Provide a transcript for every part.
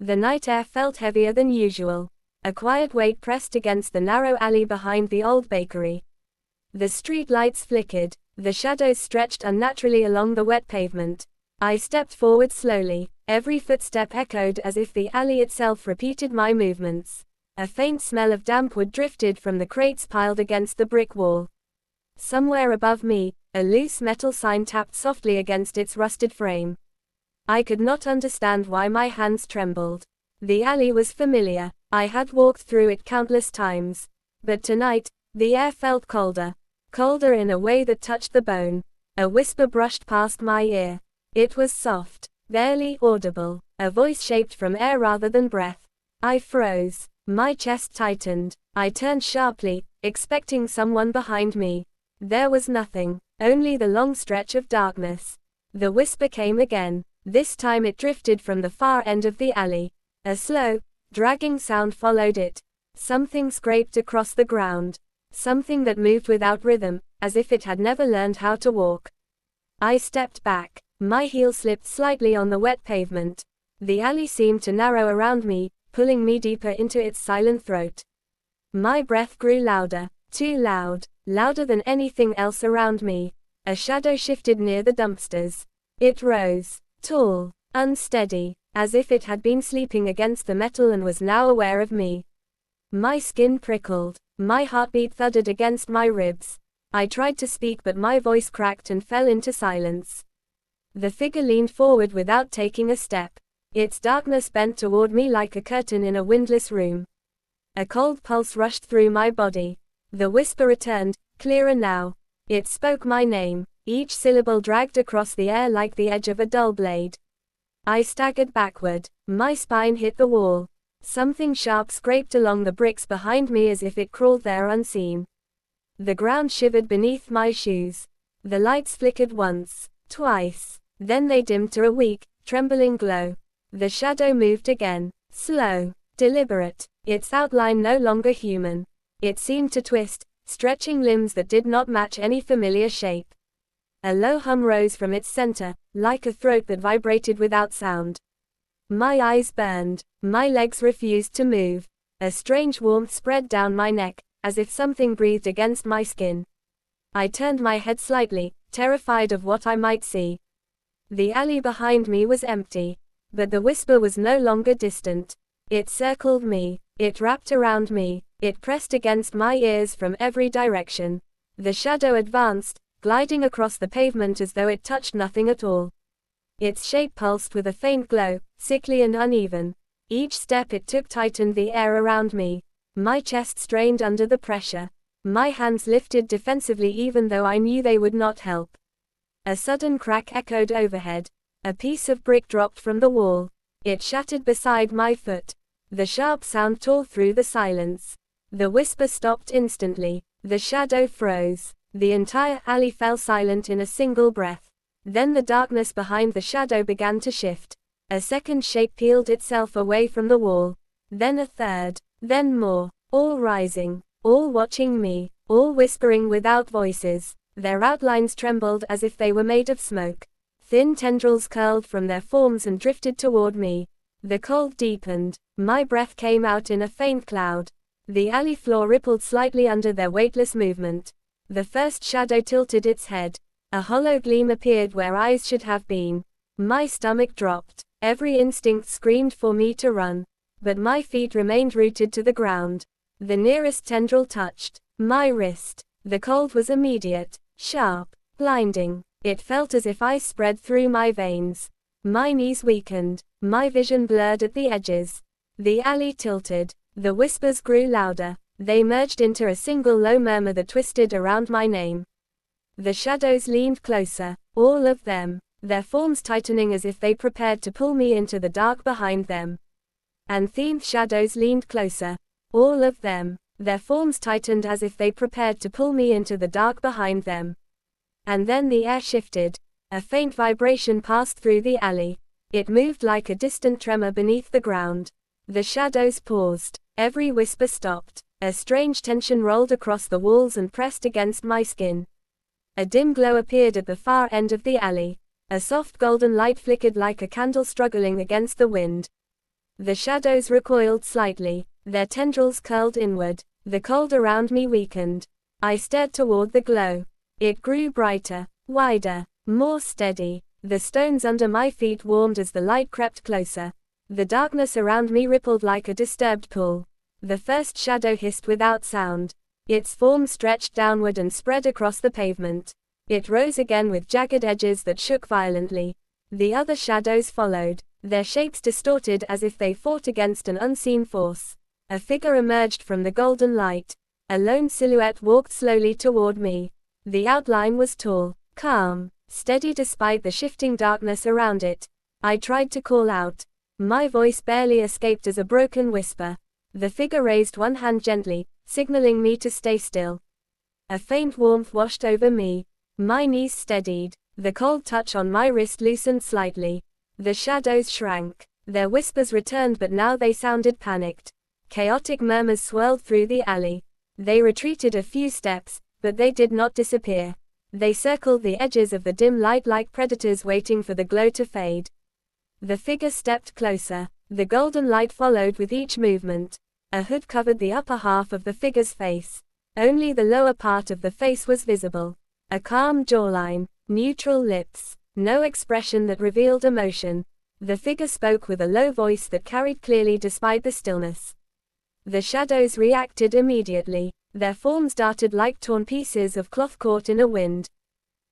The night air felt heavier than usual. A quiet weight pressed against the narrow alley behind the old bakery. The street lights flickered, the shadows stretched unnaturally along the wet pavement. I stepped forward slowly, every footstep echoed as if the alley itself repeated my movements. A faint smell of damp wood drifted from the crates piled against the brick wall. Somewhere above me, a loose metal sign tapped softly against its rusted frame. I could not understand why my hands trembled. The alley was familiar. I had walked through it countless times. But tonight, the air felt colder. Colder in a way that touched the bone. A whisper brushed past my ear. It was soft, barely audible, a voice shaped from air rather than breath. I froze. My chest tightened. I turned sharply, expecting someone behind me. There was nothing, only the long stretch of darkness. The whisper came again. This time it drifted from the far end of the alley. A slow, dragging sound followed it. Something scraped across the ground. Something that moved without rhythm, as if it had never learned how to walk. I stepped back. My heel slipped slightly on the wet pavement. The alley seemed to narrow around me, pulling me deeper into its silent throat. My breath grew louder, too loud, louder than anything else around me. A shadow shifted near the dumpsters. It rose, tall, unsteady, as if it had been sleeping against the metal and was now aware of me. My skin prickled. My heartbeat thudded against my ribs. I tried to speak but my voice cracked and fell into silence. The figure leaned forward without taking a step. Its darkness bent toward me like a curtain in a windless room. A cold pulse rushed through my body. The whisper returned, clearer now. It spoke my name, each syllable dragged across the air like the edge of a dull blade. I staggered backward. My spine hit the wall. Something sharp scraped along the bricks behind me as if it crawled there unseen. The ground shivered beneath my shoes. The lights flickered once, twice, then they dimmed to a weak, trembling glow. The shadow moved again, slow, deliberate, its outline no longer human. It seemed to twist, stretching limbs that did not match any familiar shape. A low hum rose from its center, like a throat that vibrated without sound. My eyes burned. My legs refused to move. A strange warmth spread down my neck, as if something breathed against my skin. I turned my head slightly, terrified of what I might see. The alley behind me was empty. But the whisper was no longer distant. It circled me. It wrapped around me. It pressed against my ears from every direction. The shadow advanced, gliding across the pavement as though it touched nothing at all. Its shape pulsed with a faint glow, sickly and uneven. Each step it took tightened the air around me. My chest strained under the pressure. My hands lifted defensively even though I knew they would not help. A sudden crack echoed overhead. A piece of brick dropped from the wall. It shattered beside my foot. The sharp sound tore through the silence. The whisper stopped instantly. The shadow froze. The entire alley fell silent in a single breath. Then the darkness behind the shadow began to shift. A second shape peeled itself away from the wall. Then a third. Then more. All rising. All watching me. All whispering without voices. Their outlines trembled as if they were made of smoke. Thin tendrils curled from their forms and drifted toward me. The cold deepened. My breath came out in a faint cloud. The alley floor rippled slightly under their weightless movement. The first shadow tilted its head. A hollow gleam appeared where eyes should have been. My stomach dropped. Every instinct screamed for me to run. But my feet remained rooted to the ground. The nearest tendril touched my wrist. The cold was immediate, sharp, blinding. It felt as if ice spread through my veins. My knees weakened. My vision blurred at the edges. The alley tilted. The whispers grew louder. They merged into a single low murmur that twisted around my name. The shadows leaned closer, all of them, their forms tightening as if they prepared to pull me into the dark behind them. And themed shadows leaned closer, all of them, their forms tightened as if they prepared to pull me into the dark behind them. And then the air shifted. A faint vibration passed through the alley. It moved like a distant tremor beneath the ground. The shadows paused. Every whisper stopped. A strange tension rolled across the walls and pressed against my skin. A dim glow appeared at the far end of the alley. A soft golden light flickered like a candle struggling against the wind. The shadows recoiled slightly, their tendrils curled inward. The cold around me weakened. I stared toward the glow. It grew brighter, wider, more steady. The stones under my feet warmed as the light crept closer. The darkness around me rippled like a disturbed pool. The first shadow hissed without sound. Its form stretched downward and spread across the pavement. It rose again with jagged edges that shook violently. The other shadows followed, their shapes distorted as if they fought against an unseen force. A figure emerged from the golden light. A lone silhouette walked slowly toward me. The outline was tall, calm, steady despite the shifting darkness around it. I tried to call out. My voice barely escaped as a broken whisper. The figure raised one hand gently, signaling me to stay still. A faint warmth washed over me. My knees steadied. The cold touch on my wrist loosened slightly. The shadows shrank. Their whispers returned, but now they sounded panicked. Chaotic murmurs swirled through the alley. They retreated a few steps, but they did not disappear. They circled the edges of the dim light like predators waiting for the glow to fade. The figure stepped closer. The golden light followed with each movement. A hood covered the upper half of the figure's face. Only the lower part of the face was visible. A calm jawline, neutral lips, no expression that revealed emotion. The figure spoke with a low voice that carried clearly despite the stillness. The shadows reacted immediately. Their forms darted like torn pieces of cloth caught in a wind.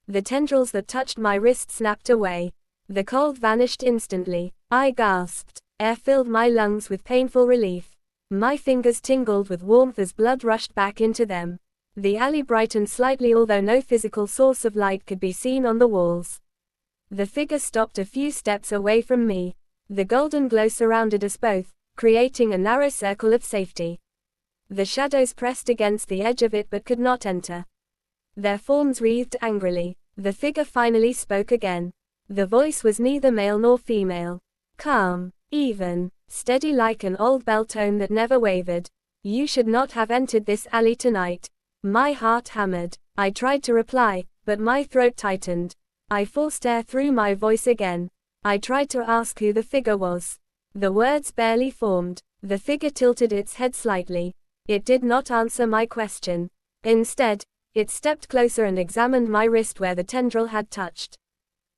The tendrils that touched my wrist snapped away. The cold vanished instantly. I gasped. Air filled my lungs with painful relief. My fingers tingled with warmth as blood rushed back into them. The alley brightened slightly, although no physical source of light could be seen on the walls. The figure stopped a few steps away from me. The golden glow surrounded us both, creating a narrow circle of safety. The shadows pressed against the edge of it but could not enter. Their forms wreathed angrily. The figure finally spoke again. The voice was neither male nor female. Calm, even, steady like an old bell tone that never wavered. You should not have entered this alley tonight. My heart hammered. I tried to reply, but my throat tightened. I forced air through my voice again. I tried to ask who the figure was. The words barely formed. The figure tilted its head slightly. It did not answer my question. Instead, it stepped closer and examined my wrist where the tendril had touched.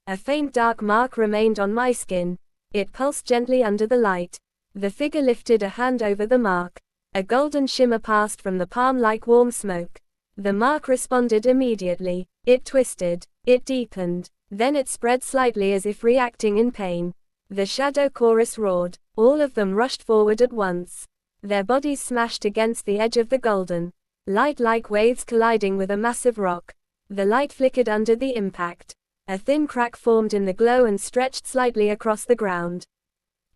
A faint dark mark remained on my skin. It pulsed gently under the light. The figure lifted a hand over the mark. A golden shimmer passed from the palm like warm smoke. The mark responded immediately. It twisted. It deepened. Then it spread slightly as if reacting in pain. The shadow chorus roared. All of them rushed forward at once. Their bodies smashed against the edge of the golden light like waves colliding with a massive rock. The light flickered under the impact. A thin crack formed in the glow and stretched slightly across the ground.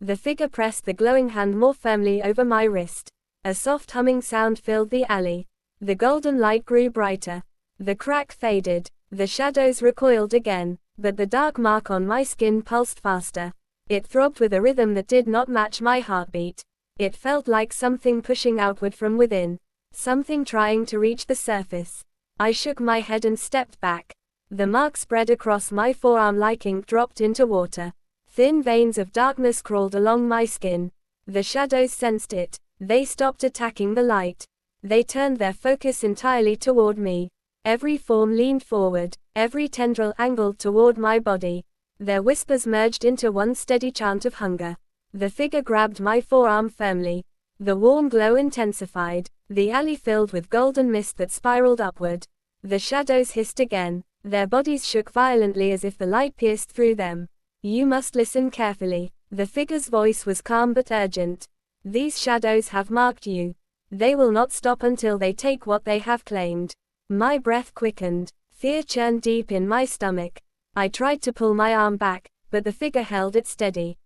The figure pressed the glowing hand more firmly over my wrist. A soft humming sound filled the alley. The golden light grew brighter. The crack faded. The shadows recoiled again, but the dark mark on my skin pulsed faster. It throbbed with a rhythm that did not match my heartbeat. It felt like something pushing outward from within. Something trying to reach the surface. I shook my head and stepped back. The mark spread across my forearm like ink dropped into water. Thin veins of darkness crawled along my skin. The shadows sensed it. They stopped attacking the light. They turned their focus entirely toward me. Every form leaned forward. Every tendril angled toward my body. Their whispers merged into one steady chant of hunger. The figure grabbed my forearm firmly. The warm glow intensified. The alley filled with golden mist that spiraled upward. The shadows hissed again. Their bodies shook violently as if the light pierced through them. You must listen carefully. The figure's voice was calm but urgent. These shadows have marked you. They will not stop until they take what they have claimed. My breath quickened. Fear churned deep in my stomach. I tried to pull my arm back, but the figure held it steady.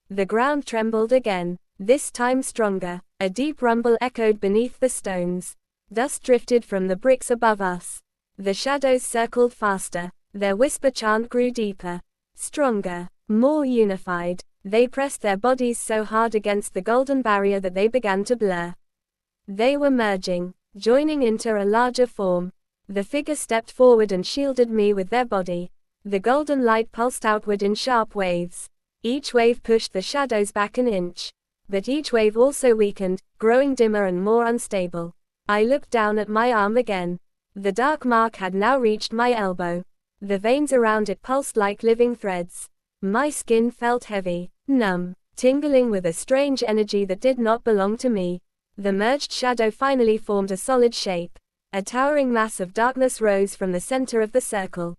The ground trembled again, this time stronger. A deep rumble echoed beneath the stones. Dust drifted from the bricks above us. The shadows circled faster. Their whisper chant grew deeper, stronger, more unified. They pressed their bodies so hard against the golden barrier that they began to blur. They were merging, joining into a larger form. The figure stepped forward and shielded me with their body. The golden light pulsed outward in sharp waves. Each wave pushed the shadows back an inch. But each wave also weakened, growing dimmer and more unstable. I looked down at my arm again. The dark mark had now reached my elbow. The veins around it pulsed like living threads. My skin felt heavy, numb, tingling with a strange energy that did not belong to me. The merged shadow finally formed a solid shape. A towering mass of darkness rose from the center of the circle.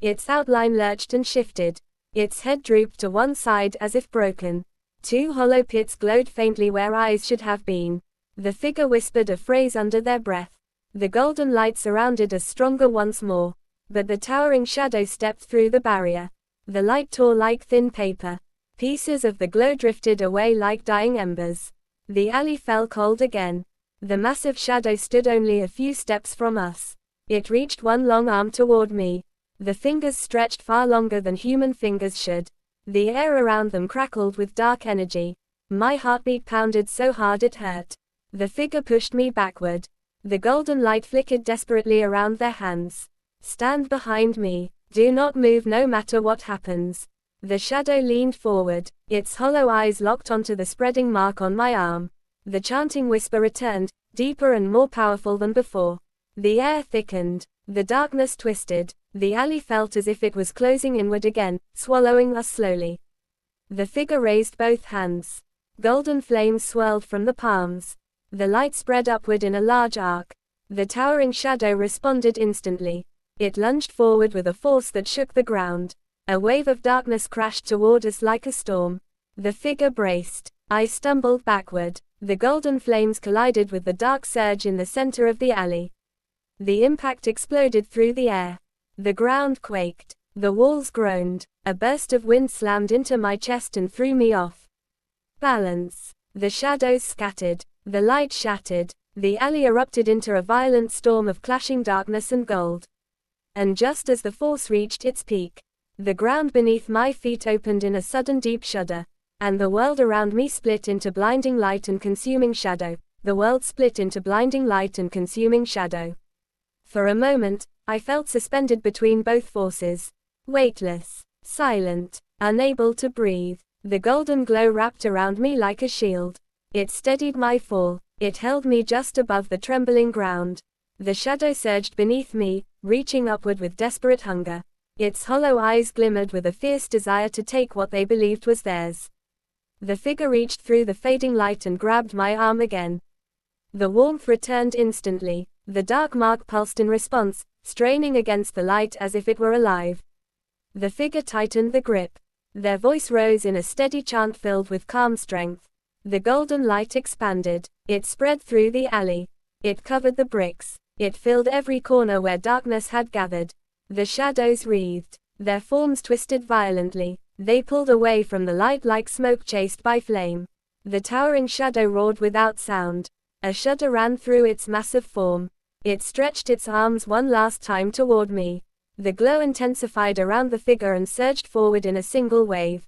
Its outline lurched and shifted. Its head drooped to one side as if broken. Two hollow pits glowed faintly where eyes should have been. The figure whispered a phrase under their breath. The golden light surrounded us stronger once more. But the towering shadow stepped through the barrier. The light tore like thin paper. Pieces of the glow drifted away like dying embers. The alley fell cold again. The massive shadow stood only a few steps from us. It reached one long arm toward me. The fingers stretched far longer than human fingers should. The air around them crackled with dark energy. My heartbeat pounded so hard it hurt. The figure pushed me backward. The golden light flickered desperately around their hands. Stand behind me. Do not move no matter what happens. The shadow leaned forward, its hollow eyes locked onto the spreading mark on my arm. The chanting whisper returned, deeper and more powerful than before. The air thickened. The darkness twisted. The alley felt as if it was closing inward again, swallowing us slowly. The figure raised both hands. Golden flames swirled from the palms. The light spread upward in a large arc. The towering shadow responded instantly. It lunged forward with a force that shook the ground. A wave of darkness crashed toward us like a storm. The figure braced. I stumbled backward. The golden flames collided with the dark surge in the center of the alley. The impact exploded through the air. The ground quaked. The walls groaned. A burst of wind slammed into my chest and threw me off balance. The shadows scattered. The light shattered. The alley erupted into a violent storm of clashing darkness and gold. And just as the force reached its peak, the ground beneath my feet opened in a sudden deep shudder, and the world around me split into blinding light and consuming shadow. The world split into blinding light and consuming shadow. For a moment, I felt suspended between both forces. Weightless, silent, unable to breathe. The golden glow wrapped around me like a shield. It steadied my fall. It held me just above the trembling ground. The shadow surged beneath me, reaching upward with desperate hunger. Its hollow eyes glimmered with a fierce desire to take what they believed was theirs. The figure reached through the fading light and grabbed my arm again. The warmth returned instantly. The dark mark pulsed in response, straining against the light as if it were alive. The figure tightened the grip. Their voice rose in a steady chant filled with calm strength. The golden light expanded. It spread through the alley. It covered the bricks. It filled every corner where darkness had gathered. The shadows wreathed. Their forms twisted violently. They pulled away from the light like smoke chased by flame. The towering shadow roared without sound. A shudder ran through its massive form. It stretched its arms one last time toward me. The glow intensified around the figure and surged forward in a single wave.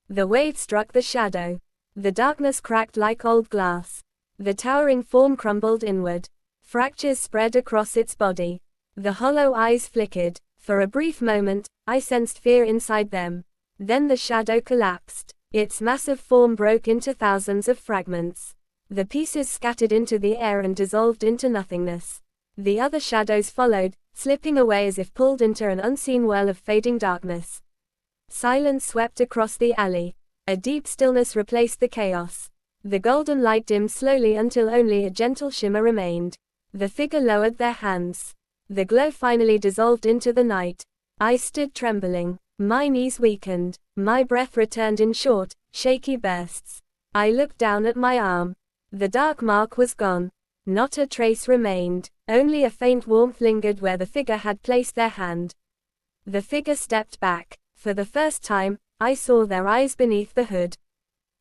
The wave struck the shadow. The darkness cracked like old glass. The towering form crumbled inward. Fractures spread across its body. The hollow eyes flickered. For a brief moment, I sensed fear inside them. Then the shadow collapsed. Its massive form broke into thousands of fragments. The pieces scattered into the air and dissolved into nothingness. The other shadows followed, slipping away as if pulled into an unseen whirl of fading darkness. Silence swept across the alley. A deep stillness replaced the chaos. The golden light dimmed slowly until only a gentle shimmer remained. The figure lowered their hands. The glow finally dissolved into the night. I stood trembling. My knees weakened. My breath returned in short, shaky bursts. I looked down at my arm. The dark mark was gone. Not a trace remained. Only a faint warmth lingered where the figure had placed their hand. The figure stepped back. For the first time, I saw their eyes beneath the hood.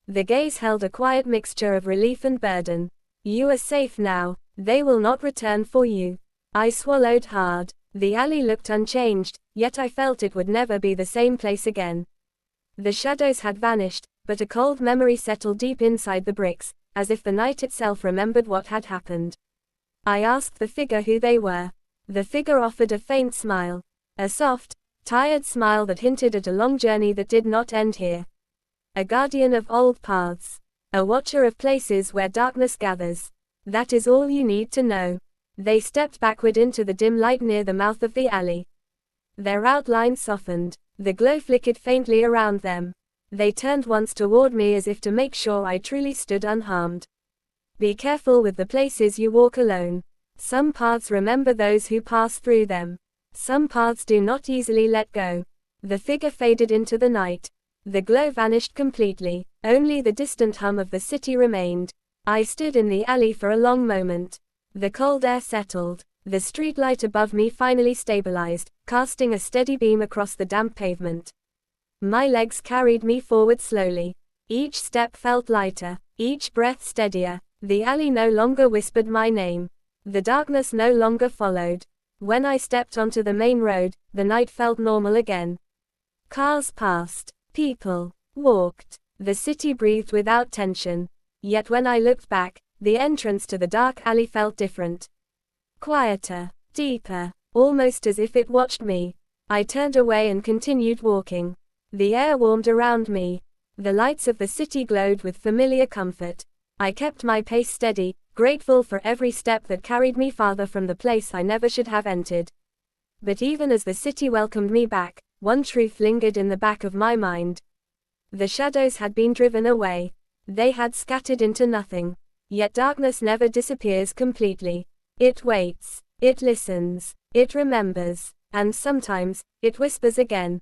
The gaze held a quiet mixture of relief and burden. You are safe now. They will not return for you. I swallowed hard. The alley looked unchanged, yet I felt it would never be the same place again. The shadows had vanished, but a cold memory settled deep inside the bricks, as if the night itself remembered what had happened. I asked the figure who they were. The figure offered a faint smile. A soft, tired smile that hinted at a long journey that did not end here. A guardian of old paths. A watcher of places where darkness gathers. That is all you need to know. They stepped backward into the dim light near the mouth of the alley. Their outlines softened. The glow flickered faintly around them. They turned once toward me as if to make sure I truly stood unharmed. Be careful with the places you walk alone. Some paths remember those who pass through them. Some paths do not easily let go. The figure faded into the night. The glow vanished completely. Only the distant hum of the city remained. I stood in the alley for a long moment. The cold air settled. The streetlight above me finally stabilized, casting a steady beam across the damp pavement. My legs carried me forward slowly. Each step felt lighter, each breath steadier. The alley no longer whispered my name. The darkness no longer followed. When I stepped onto the main road, the night felt normal again. Cars passed. People walked. The city breathed without tension. Yet when I looked back, the entrance to the dark alley felt different. Quieter, deeper, almost as if it watched me. I turned away and continued walking. The air warmed around me. The lights of the city glowed with familiar comfort. I kept my pace steady, grateful for every step that carried me farther from the place I never should have entered. But even as the city welcomed me back, one truth lingered in the back of my mind. The shadows had been driven away. They had scattered into nothing. Yet darkness never disappears completely. It waits, it listens, it remembers, and sometimes, it whispers again.